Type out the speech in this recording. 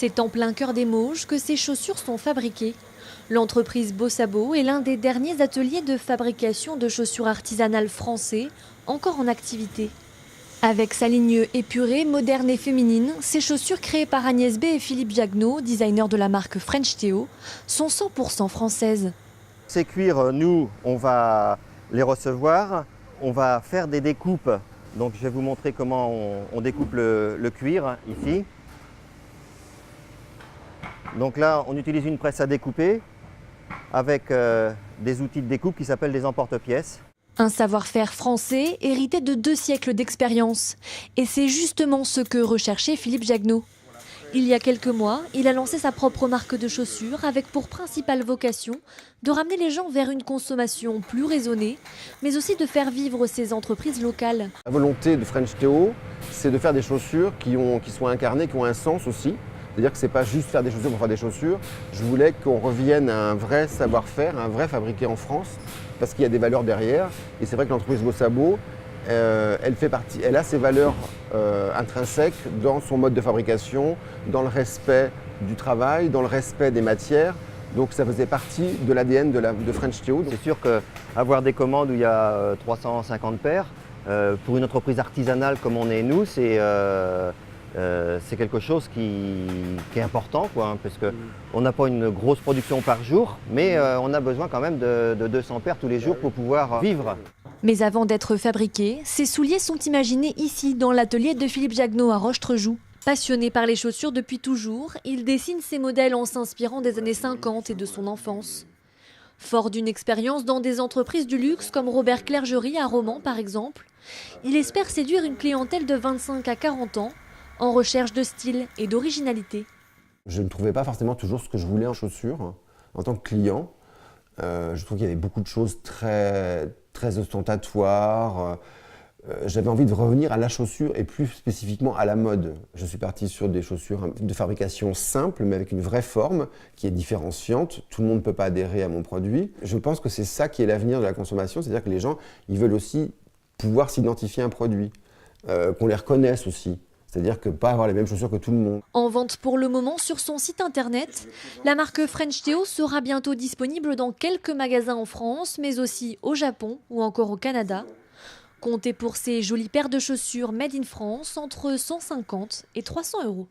C'est en plein cœur des Mauges que ces chaussures sont fabriquées. L'entreprise Bossabo est l'un des derniers ateliers de fabrication de chaussures artisanales français encore en activité. Avec sa ligne épurée, moderne et féminine, ces chaussures créées par Agnès B et Philippe Jagnot, designers de la marque French Theo, sont 100% françaises. Ces cuirs, nous, on va les recevoir, on va faire des découpes. Donc je vais vous montrer comment on découpe le cuir ici. Donc là, on utilise une presse à découper avec des outils de découpe qui s'appellent des emporte-pièces. Un savoir-faire français hérité de 2 siècles d'expérience. Et c'est justement ce que recherchait Philippe Jagnot. Il y a quelques mois, il a lancé sa propre marque de chaussures avec pour principale vocation de ramener les gens vers une consommation plus raisonnée, mais aussi de faire vivre ces entreprises locales. La volonté de French Theo, c'est de faire des chaussures qui soient incarnées, qui ont un sens aussi. C'est-à-dire que ce n'est pas juste faire des chaussures pour faire des chaussures. Je voulais qu'on revienne à un vrai savoir-faire, un vrai fabriqué en France, parce qu'il y a des valeurs derrière. Et c'est vrai que l'entreprise Bossabo, elle a ses valeurs intrinsèques dans son mode de fabrication, dans le respect du travail, dans le respect des matières. Donc ça faisait partie de l'ADN de French Theo. C'est sûr qu'avoir des commandes où il y a 350 paires, pour une entreprise artisanale comme on est nous, c'est quelque chose qui est important, quoi, parce qu'on n'a pas une grosse production par jour, mais on a besoin quand même de 200 paires tous les jours pour pouvoir vivre. Mais avant d'être fabriqués, ces souliers sont imaginés ici, dans l'atelier de Philippe Jagnot à Roche-Trejou. Passionné par les chaussures depuis toujours, il dessine ses modèles en s'inspirant des années 50 et de son enfance. Fort d'une expérience dans des entreprises du luxe comme Robert Clergerie à Romans par exemple, il espère séduire une clientèle de 25 à 40 ans en recherche de style et d'originalité. Je ne trouvais pas forcément toujours ce que je voulais en chaussures. En tant que client, je trouve qu'il y avait beaucoup de choses très ostentatoires. J'avais envie de revenir à la chaussure et plus spécifiquement à la mode. Je suis parti sur des chaussures de fabrication simple, mais avec une vraie forme qui est différenciante. Tout le monde ne peut pas adhérer à mon produit. Je pense que c'est ça qui est l'avenir de la consommation, c'est-à-dire que les gens ils veulent aussi pouvoir s'identifier à un produit, qu'on les reconnaisse aussi. C'est-à-dire que pas avoir les mêmes chaussures que tout le monde. En vente pour le moment sur son site internet, la marque French Theo sera bientôt disponible dans quelques magasins en France, mais aussi au Japon ou encore au Canada. Comptez pour ces jolies paires de chaussures made in France entre 150 et 300 €.